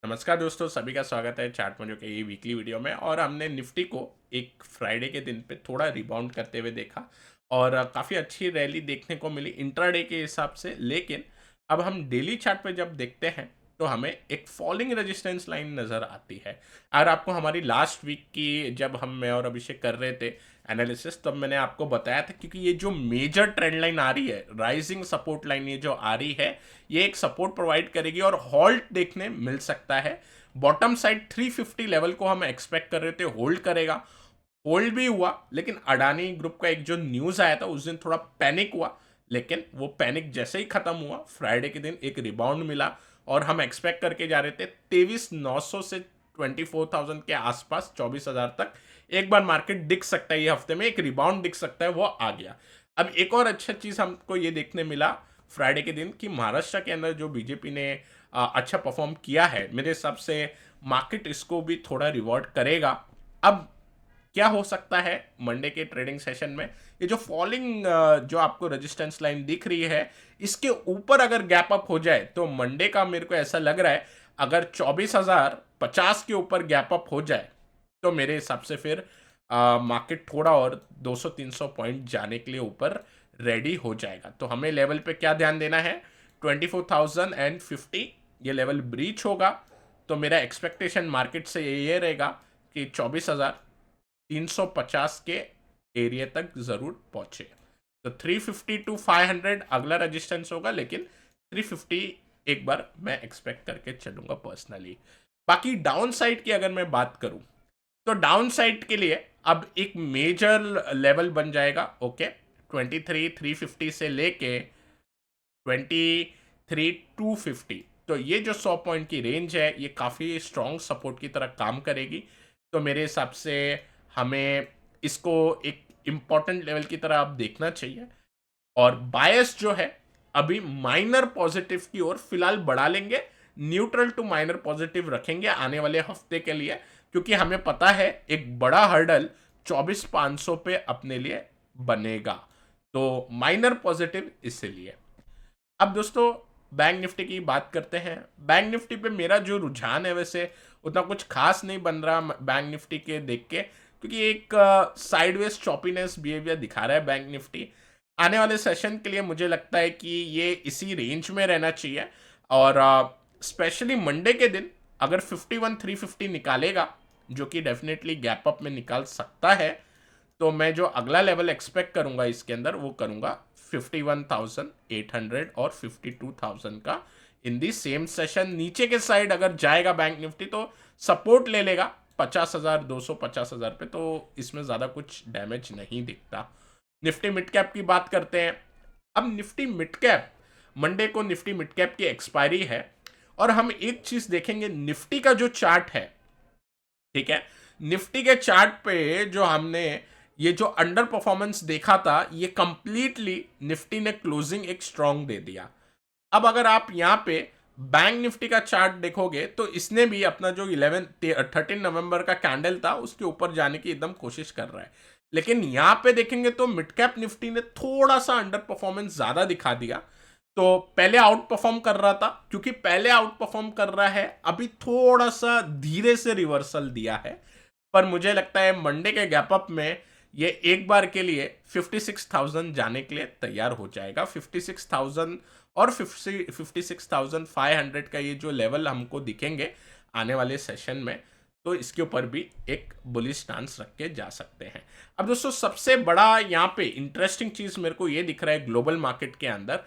नमस्कार दोस्तों, सभी का स्वागत है चार्ट मोजो के ये वीकली वीडियो में। और हमने निफ्टी को एक फ्राइडे के दिन पे थोड़ा रिबाउंड करते हुए देखा और काफ़ी अच्छी रैली देखने को मिली इंट्राडे के हिसाब से। लेकिन अब हम डेली चार्ट पे जब देखते हैं तो हमें एक फॉलिंग रेजिस्टेंस लाइन नज़र आती है। और आपको हमारी लास्ट वीक की जब मैं और अभिषेक कर रहे थे एनालिसिस, तब मैंने आपको बताया था क्योंकि ये जो मेजर ट्रेंड लाइन आ रही है, राइजिंग सपोर्ट लाइन ये जो आ रही है, ये एक सपोर्ट प्रोवाइड करेगी और हॉल्ट देखने मिल सकता है। बॉटम साइड 350 लेवल को हम एक्सपेक्ट कर रहे थे होल्ड करेगा। होल्ड भी हुआ, लेकिन अडानी ग्रुप का एक जो न्यूज़ आया था उस दिन थोड़ा पैनिक हुआ। लेकिन वो पैनिक जैसे ही खत्म हुआ, फ्राइडे के दिन एक रिबाउंड मिला और हम एक्सपेक्ट करके जा रहे थे 23,900 से 24,000 के आसपास, 24,000 तक एक बार मार्केट दिख सकता है। ये हफ्ते में एक रिबाउंड दिख सकता है, वो आ गया। अब एक और अच्छा चीज़ हमको ये देखने मिला फ्राइडे के दिन कि महाराष्ट्र के अंदर जो बीजेपी ने अच्छा परफॉर्म किया है, मेरे हिसाब से मार्केट इसको भी थोड़ा रिवॉर्ड करेगा। अब क्या हो सकता है मंडे के ट्रेडिंग सेशन में, ये जो फॉलिंग जो आपको रेजिस्टेंस लाइन दिख रही है, इसके ऊपर अगर गैप अप हो जाए तो मंडे का मेरे को ऐसा लग रहा है, अगर 24,050 के ऊपर गैप अप हो जाए तो मेरे हिसाब से फिर मार्केट थोड़ा और 200-300 पॉइंट जाने के लिए ऊपर रेडी हो जाएगा। तो हमें लेवल पे क्या ध्यान देना है, 24,050 ये लेवल ब्रीच होगा तो मेरा एक्सपेक्टेशन मार्केट से ये रहेगा कि 24,350 के एरिया तक ज़रूर पहुंचे। तो 350 टू 500 अगला रजिस्टेंस होगा, लेकिन 350 एक बार मैं एक्सपेक्ट करके चलूंगा पर्सनली। बाकी डाउन साइड की अगर मैं बात करूं तो डाउन साइड के लिए अब एक मेजर लेवल बन जाएगा। ओके, 23,350 से लेके 23,250, तो ये जो 100 पॉइंट की रेंज है ये काफ़ी स्ट्रॉन्ग सपोर्ट की तरह काम करेगी। तो मेरे हिसाब से हमें इसको एक इम्पॉर्टेंट लेवल की तरह आप देखना चाहिए। और बायस जो है अभी माइनर पॉजिटिव की ओर फिलहाल बढ़ा लेंगे, न्यूट्रल टू माइनर पॉजिटिव रखेंगे आने वाले हफ्ते के लिए, क्योंकि हमें पता है एक बड़ा हर्डल 24,500 पे अपने लिए बनेगा। तो माइनर पॉजिटिव इसीलिए। अब दोस्तों बैंक निफ्टी की बात करते हैं। बैंक निफ्टी पे मेरा जो रुझान है वैसे उतना कुछ खास नहीं बन रहा बैंक निफ्टी के देख के, क्योंकि एक साइडवेज चॉपीनेस बिहेवियर दिखा रहा है बैंक निफ्टी। आने वाले सेशन के लिए मुझे लगता है कि ये इसी रेंज में रहना चाहिए। और स्पेशली मंडे के दिन अगर 51,350 निकालेगा, जो कि डेफिनेटली गैप अप में निकाल सकता है, तो मैं जो अगला लेवल एक्सपेक्ट करूंगा इसके अंदर वो करूंगा 51,800 और 52,000 का इन दी सेम सेशन। नीचे के साइड अगर जाएगा बैंक निफ्टी तो सपोर्ट ले लेगा 50,000, 250,000 पे, तो इसमें ज़्यादा कुछ डैमेज नहीं दिखता। निफ्टी मिड कैप की बात करते हैं। अब निफ्टी मिड कैप, मंडे को निफ्टी मिड कैप की एक्सपायरी है और हम एक चीज़ देखेंगे, निफ्टी का जो चार्ट है, ठीक है, निफ्टी के चार्ट पे जो हमने ये जो अंडर परफॉर्मेंस देखा था, ये कंप्लीटली निफ्टी ने क्लोजिंग एक स्ट्रॉन्ग दे दिया। अब अगर आप यहाँ पे बैंक निफ्टी का चार्ट देखोगे तो इसने भी अपना जो 13 नवंबर का कैंडल था उसके ऊपर जाने की एकदम कोशिश कर रहा है। लेकिन यहाँ पे देखेंगे तो मिड कैप निफ्टी ने थोड़ा सा अंडर परफॉर्मेंस ज्यादा दिखा दिया। तो पहले आउट परफॉर्म कर रहा था, क्योंकि पहले आउट परफॉर्म कर रहा है, अभी थोड़ा सा धीरे से रिवर्सल दिया है। पर मुझे लगता है मंडे के गैप अप में ये एक बार के लिए 56,000 जाने के लिए तैयार हो जाएगा। 56,000 और 56,500 का ये जो लेवल हमको दिखेंगे आने वाले सेशन में, तो इसके ऊपर भी एक बुलिश स्टांस रख के जा सकते हैं। अब दोस्तों सबसे बड़ा यहाँ पे इंटरेस्टिंग चीज मेरे को ये दिख रहा है, ग्लोबल मार्केट के अंदर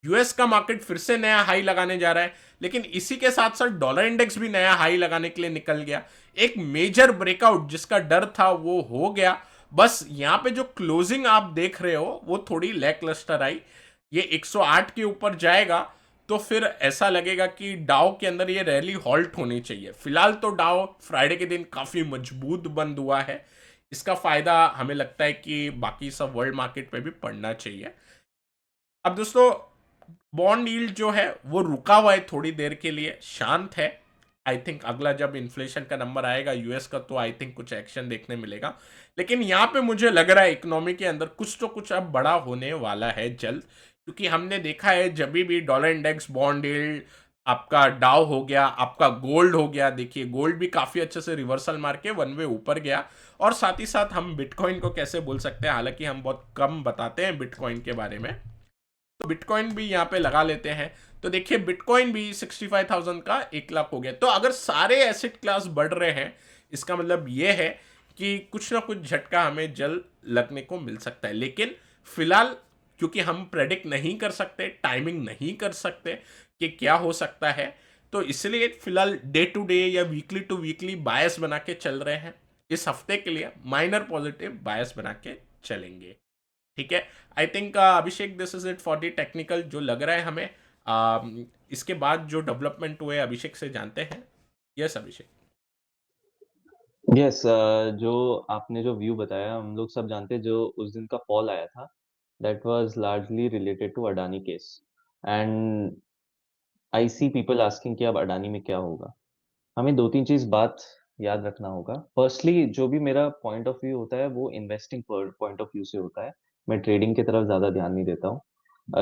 यूएस का मार्केट फिर से नया हाई लगाने जा रहा है, लेकिन इसी के साथ साथ डॉलर इंडेक्स भी नया हाई लगाने के लिए निकल गया। एक मेजर ब्रेकआउट जिसका डर था वो हो गया। बस यहाँ पे जो क्लोजिंग आप देख रहे हो वो थोड़ी लैकलस्टर आई। ये 108 के ऊपर जाएगा तो फिर ऐसा लगेगा कि डाउ के अंदर ये रैली हॉल्ट होनी चाहिए। फिलहाल तो डाउ फ्राइडे के दिन काफी मजबूत बंद हुआ है, इसका फायदा हमें लगता है कि बाकी सब वर्ल्ड मार्केट पे भी पड़ना चाहिए। अब दोस्तों बॉन्ड यील्ड जो है वो रुका हुआ है, थोड़ी देर के लिए शांत है। आई थिंक अगला जब इन्फ्लेशन का नंबर आएगा यूएस का तो आई थिंक कुछ एक्शन देखने मिलेगा। लेकिन यहाँ पे मुझे लग रहा है इकोनॉमी के अंदर कुछ तो कुछ अब बड़ा होने वाला है जल्द, क्योंकि हमने देखा है जब भी डॉलर इंडेक्स, बॉन्ड यील्ड आपका डाउ हो गया, आपका गोल्ड हो गया। देखिए गोल्ड भी काफ़ी अच्छे से रिवर्सल मार के वन वे ऊपर गया। और साथ ही साथ हम बिटकॉइन को कैसे बोल सकते हैं, हालांकि हम बहुत कम बताते हैं बिटकॉइन के बारे में, तो बिटकॉइन भी यहाँ पे लगा लेते हैं। तो देखिए बिटकॉइन भी 65,000 का 1 लाख हो गया। तो अगर सारे एसेट क्लास बढ़ रहे हैं, इसका मतलब ये है कि कुछ ना कुछ झटका हमें जल्द लगने को मिल सकता है। लेकिन फिलहाल क्योंकि हम प्रेडिक्ट नहीं कर सकते, टाइमिंग नहीं कर सकते कि क्या हो सकता है, तो इसलिए फिलहाल डे टू डे या वीकली टू वीकली बायस बना के चल रहे हैं। इस हफ्ते के लिए माइनर पॉजिटिव बायस बना के चलेंगे। ठीक है। I think Abhishek this is it for the technical जो लग रहा है हमें। इसके बाद जो डेवलपमेंट हुए अभिषेक से जानते हैं। यस अभिषेक। यस, जो आपने जो व्यू बताया हम लोग सब जानते हैं, जो उस दिन का फॉल आया था that was largely related to Adani case. And I see people asking कि अब अडानी में क्या होगा। हमें 2-3 चीज़ बात याद रखना होगा। फर्स्टली जो भी मेरा पॉइंट ऑफ व्यू होता है वो इन्वेस्टिंग पॉइंट ऑफ व्यू से होता है। मैं ट्रेडिंग की तरफ ज़्यादा ध्यान नहीं देता हूँ।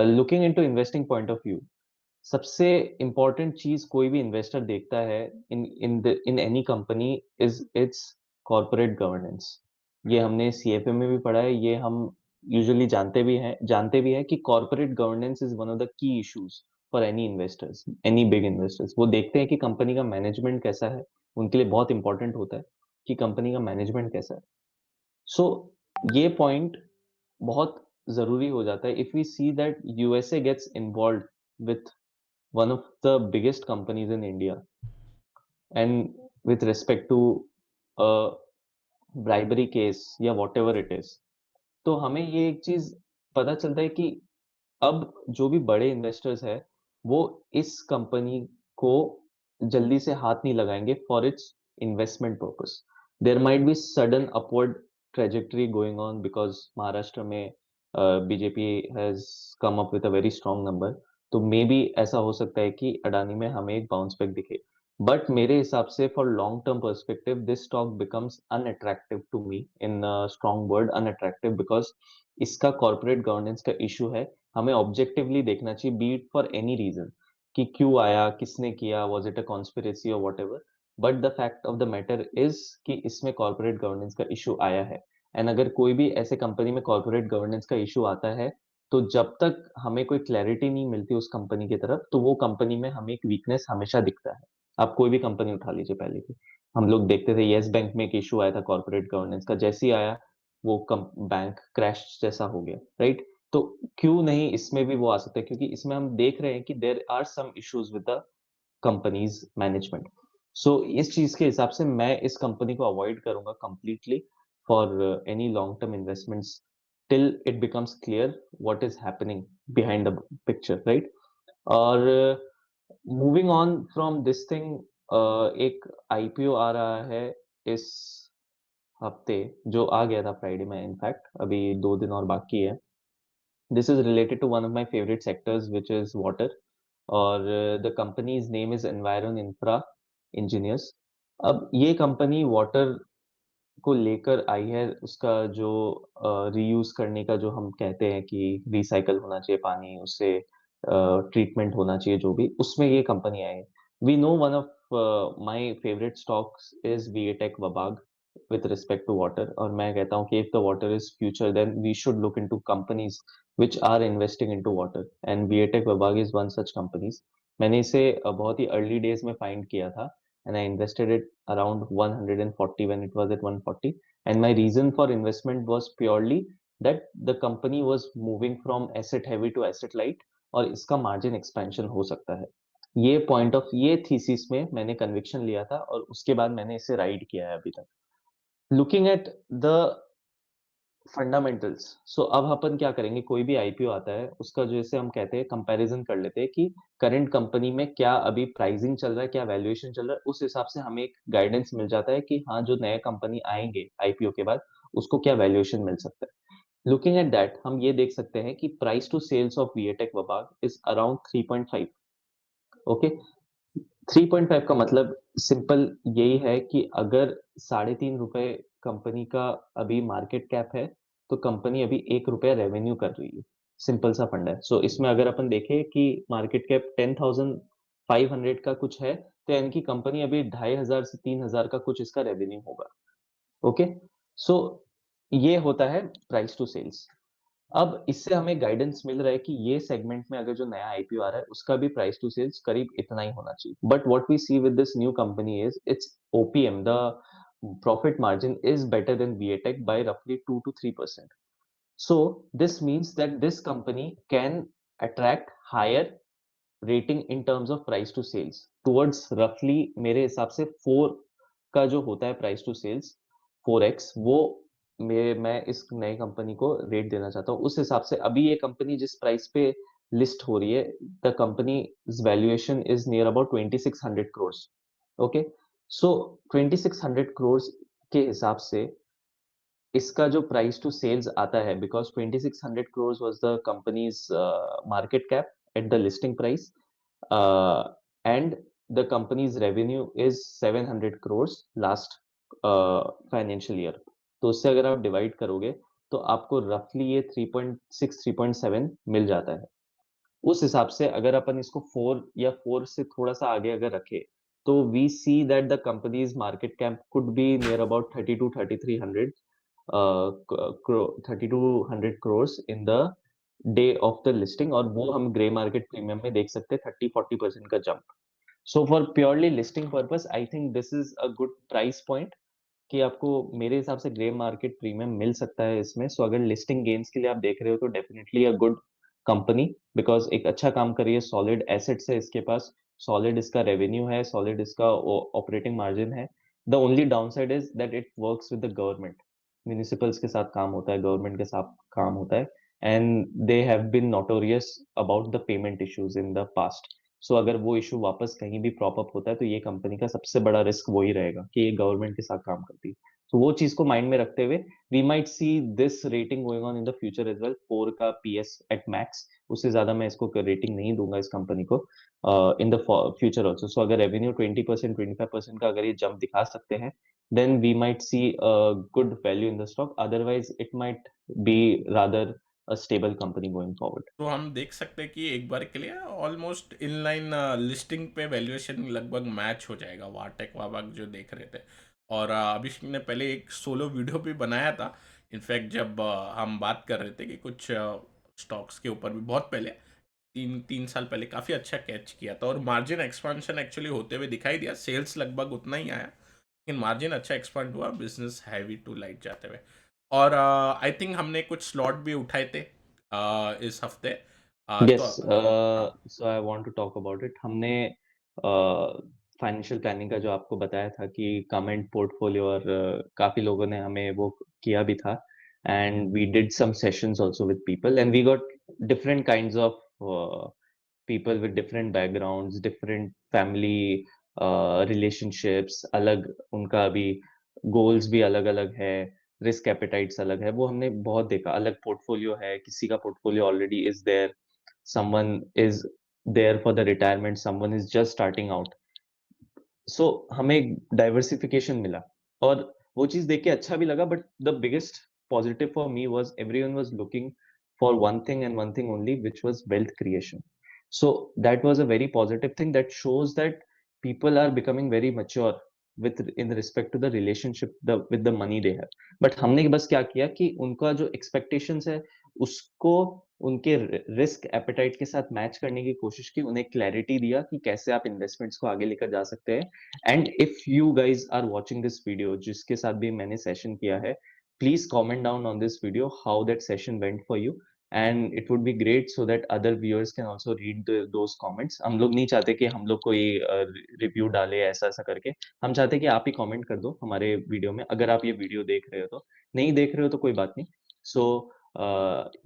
Looking into investing point of view, सबसे इम्पोर्टेंट चीज़ कोई भी इन्वेस्टर देखता है in any company is it's corporate governance. ये हमने सीएफए में भी पढ़ा है, ये हम यूजुअली जानते भी हैं कि corporate governance is one of the key issues for any investors, any big investors. वो देखते हैं कि कंपनी का मैनेजमेंट कैसा है, उनके लिए बहुत इम्पोर्टेंट होता है कि कंपनी का मैनेजमेंट कैसा है। सो ये पॉइंट बहुत ज़रूरी हो जाता है if we see that USA gets involved with one of the biggest companies in India, and with respect to a bribery case या whatever it is, तो हमें ये एक चीज़ पता चलता है कि अब जो भी बड़े इन्वेस्टर्स हैं, वो इस कंपनी को जल्दी से हाथ नहीं लगाएँगे for its investment purpose. There might be sudden upward trajectory going on because Maharashtra में BJP has come up with a very strong number. तो मे बी ऐसा हो सकता है कि अडानी में हमें एक बाउंस बैक दिखे। बट मेरे हिसाब से for long term perspective this stock becomes unattractive to me, in strong word unattractive, because इसका कॉर्पोरेट गवर्नेंस का इश्यू है। हमें ऑब्जेक्टिवली देखना चाहिए, be it for any reason, कि क्यों आया, किसने किया, वाज इट अ कॉन्स्पिरेसी और whatever. But the fact of the matter is कि इसमें कॉर्पोरेट गवर्नेंस का इशू आया है। एंड अगर कोई भी ऐसे कंपनी में कॉर्पोरेट गवर्नेंस का इशू आता है, तो जब तक हमें कोई क्लैरिटी नहीं मिलती उस कंपनी की तरफ, तो वो कंपनी में हमें एक वीकनेस हमेशा दिखता है। आप कोई भी कंपनी उठा लीजिए पहले की। हम लोग देखते थे येस बैंक में एक इशू आया था कॉर्पोरेट गवर्नेंस का, जैसे ही आया वो बैंक क्रैश जैसा हो गया, राइट? तो क्यों नहीं इसमें भी वो आ सकता है, क्योंकि इसमें हम देख रहे हैं कि there are some issues with the company's management. So इस चीज के हिसाब से मैं इस कंपनी को अवॉइड करूंगा completely for any long term investments till it becomes clear what is happening behind the picture, right? और moving on from this thing, एक आईपीओ आ रहा है इस हफ्ते, जो आ गया था फ्राइडे में, इनफैक्ट अभी 2 दिन और बाकी है। This is related to one of my favorite sectors, which is water, और the company's name is Environ Infra Engineers। अब ये कंपनी वाटर को लेकर आई है, उसका जो रीयूज करने का जो हम कहते हैं कि रिसाइकल होना चाहिए पानी, उससे ट्रीटमेंट होना चाहिए, जो भी उसमें ये कंपनी आई है। We know one of my favourite stocks is VA Tech Wabag with respect to water, और मैं कहता हूँ कि if the water is future then we should look into companies which are investing into water, and VA Tech Wabag is one such companies। मैंने इसे बहुत ही early days में फाइंड किया था, and I invested it around 140 when it was at 140, and my reason for investment was purely that the company was moving from asset heavy to asset light, और इसका margin expansion हो सकता है। ये thesis में मैंने कन्विक्शन लिया था, और उसके बाद मैंने इसे राइड किया है अभी तक। लुकिंग एट द फंडामेंटल्स, सो अब अपन क्या करेंगे, कोई भी आईपीओ आता है उसका जैसे हम कहते हैं कंपैरिजन कर लेते हैं कि करंट कंपनी में क्या अभी प्राइसिंग चल रहा है, क्या वैल्यूएशन चल रहा है। उस हिसाब से हमें एक गाइडेंस मिल जाता है कि हाँ, जो नए कंपनी आएंगे आईपीओ के बाद उसको क्या वैल्यूएशन मिल सकता है। लुकिंग एट दैट, हम ये देख सकते हैं कि price to sales of VA Tech Wabag is around 3.5। Okay, 3.5 का मतलब सिंपल यही है कि अगर ₹3.5 कंपनी का अभी मार्केट कैप है, तो कंपनी अभी ₹1 रेवेन्यू कर रही है। सिंपल सा फंडा है। सो इसमें अगर अपन देखें कि मार्केट कैप 10,000 500 का कुछ है, तो यानी कि कंपनी अभी 2500 से 3000 का कुछ इसका रेवेन्यू होगा। ओके? सो ये होता है प्राइस टू सेल्स। अब इससे हमें गाइडेंस मिल रहा है कि ये सेगमेंट में अगर जो नया आईपीओ आ रहा है, उसका भी प्राइस टू सेल्स करीब इतना ही होना चाहिए। But what we see with this new company is its OPM, the profit margin is better than VATech by roughly 2 to 3%. So this means that this company can attract higher rating in terms of price to sales towards रफली मेरे हिसाब से 4 का जो होता है price to sales 4x, वो मैं इस नई कंपनी को रेट देना चाहता हूँ। उस हिसाब से अभी ये कंपनी जिस प्राइस पे लिस्ट हो रही है, the company's valuation is near about 2600 crores. Okay, so 2600 crores के हिसाब से इसका जो प्राइस टू सेल्स आता है, because 2600 crores was the company's market cap at the listing price, and the company's revenue is 700 crores last financial year. तो उससे अगर आप डिवाइड करोगे, तो आपको रफली ये 3.6 3.7 मिल जाता है। उस हिसाब से अगर अपन इसको 4 या 4 से थोड़ा-सा आगे अगर रखें, तो we see that the company's market cap could be near about 30 to 3300 3200 crores in the day of the listing, और वो हम ग्रे मार्केट प्रीमियम में देख सकते हैं 30-40% का jump. So for purely listing purpose I think this is a good price point कि आपको मेरे हिसाब से ग्रे मार्केट प्रीमियम मिल सकता है इसमें। सो अगर लिस्टिंग गेन्स के लिए आप देख रहे हो, तो definitely a good company, because एक अच्छा काम कर रही है, सॉलिड एसेट्स है इसके पास, सॉलिड इसका रेवेन्यू है, सॉलिड इसका ऑपरेटिंग मार्जिन है। The only downside is that it works with the government, municipals के साथ काम होता है, गवर्नमेंट के साथ काम होता है, and they have been notorious about the payment issues in the past. So अगर वो इश्यू वापस कहीं भी प्रॉप अप होता है, तो ये कंपनी का सबसे बड़ा रिस्क वो ही रहेगा कि ये गवर्नमेंट के साथ काम करती है। तो वो चीज को माइंड में रखते हुए we might see this rating going on in the future as well, 4 का पीएस एट मैक्स। उससे ज्यादा मैं इसको रेटिंग नहीं दूंगा इस कंपनी को इन द फ्यूचर ऑल्सो। सो अगर रेवेन्यू 20% 25% का अगर ये जंप दिखा सकते हैं, then we might see a good value in the stock. Otherwise, it might be rather a stable company going forward. तो हम देख सकते हैं कि एक बार के लिए ऑलमोस्ट इनलाइन लिस्टिंग पे वैल्यूएशन लगभग मैच हो जाएगा वाटेक वावाक जो देख रहे थे। और अभिषेक ने पहले एक सोलो वीडियो भी बनाया था, इनफैक्ट जब हम बात कर रहे थे कि कुछ स्टॉक्स के ऊपर भी बहुत पहले 3 साल पहले काफ़ी अच्छा कैच किया था, और मार्जिन एक्सपांशन एक्चुअली होते हुए दिखाई दिया। सेल्स लगभग उतना ही आया, लेकिन मार्जिन अच्छा एक्सपांड हुआ बिजनेस हैवी टू लाइट जाते हुए। और आई थिंक हमने कुछ स्लॉट भी उठाए थे इस हफ्ते। तो Yes, हाँ। so I want to talk about it. हमने फाइनेंशियल प्लानिंग का जो आपको बताया था कि कमेंट पोर्टफोलियो, और काफ़ी लोगों ने हमें वो किया भी था, and we did some sessions also with people, and we got different kinds of people with different backgrounds, different family relationships, अलग उनका अभी गोल्स भी अलग-अलग है, रिस्क एपेटाइट्स अलग है, वो हमने बहुत देखा। अलग पोर्टफोलियो है, किसी का portfolio already is there, someone is there for the retirement, someone is just starting out. सो हमें डाइवर्सिफिकेशन मिला, और वो चीज़ देख के अच्छा भी लगा, but the biggest positive for me was everyone was looking for one thing and one thing only, which was wealth creation. So that was a very positive thing that shows that people are becoming very mature with in respect to the relationship with the money they have. But हमने बस क्या किया कि उनका जो expectations है, उसको उनके रिस्क एपेटाइट के साथ मैच करने की कोशिश की, उन्हें क्लैरिटी दिया कि कैसे आप इन्वेस्टमेंट्स को आगे लेकर जा सकते हैं। And if you guys are watching this video, जिसके साथ भी मैंने सेशन किया है, please comment down on this video how that session went for you, and it would be great so that other viewers can also read those comments. हम लोग नहीं चाहते कि हम लोग कोई रिव्यू डाले ऐसा ऐसा करके, हम चाहते हैं कि आप ही कमेंट कर दो हमारे वीडियो में, अगर आप ये वीडियो देख रहे हो तो। नहीं देख रहे हो तो कोई बात नहीं। सो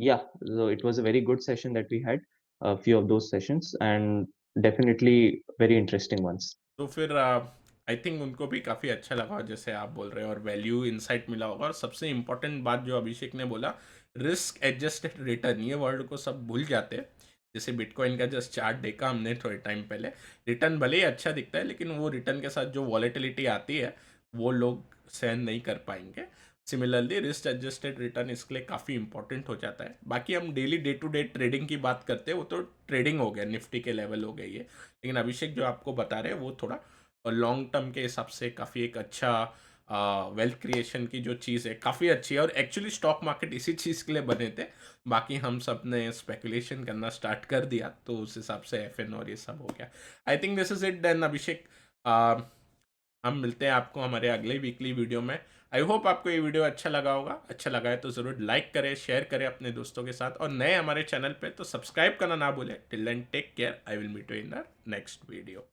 yeah, so it was a very good session that we had, a few of those sessions, and definitely very interesting ones. तो फिर आई थिंक उनको भी काफ़ी अच्छा लगा जैसे आप बोल रहे हो, और वैल्यू इनसाइट मिला होगा। और सबसे इम्पोर्टेंट बात जो अभिषेक ने बोला, रिस्क एडजस्टेड रिटर्न, ये वर्ड को सब भूल जाते हैं। जैसे बिटकॉइन का जस्ट चार्ट देखा हमने थोड़े टाइम पहले, रिटर्न भले ही अच्छा दिखता है, लेकिन वो रिटर्न के साथ जो वॉलेटिलिटी आती है वो लोग सहन नहीं कर पाएंगे। सिमिलरली रिस्क एडजस्टेड रिटर्न इसके लिए काफ़ी इंपॉर्टेंट हो जाता है। बाकी हम daily day to day trading की बात करते हैं, वो तो ट्रेडिंग हो गया, निफ्टी के लेवल हो गए ये। लेकिन अभिषेक जो आपको बता रहे हैं वो थोड़ा लॉन्ग टर्म के हिसाब से काफ़ी एक अच्छा वेल्थ क्रिएशन की जो चीज़ है काफ़ी अच्छी है, और एक्चुअली स्टॉक मार्केट इसी चीज़ के लिए बने थे। बाकी हम सब ने स्पेकुलेशन करना स्टार्ट कर दिया, तो उस हिसाब से एफएन और ये सब हो गया। I think this is it then Abhishek. हम मिलते हैं आपको हमारे अगले वीकली वीडियो में। आई होप आपको ये वीडियो अच्छा लगा होगा। अच्छा लगा है तो ज़रूर लाइक करें, शेयर करें अपने दोस्तों के साथ, और नए हमारे चैनल पे तो सब्सक्राइब करना ना भूलें। Till then take care, I will meet you in the next video.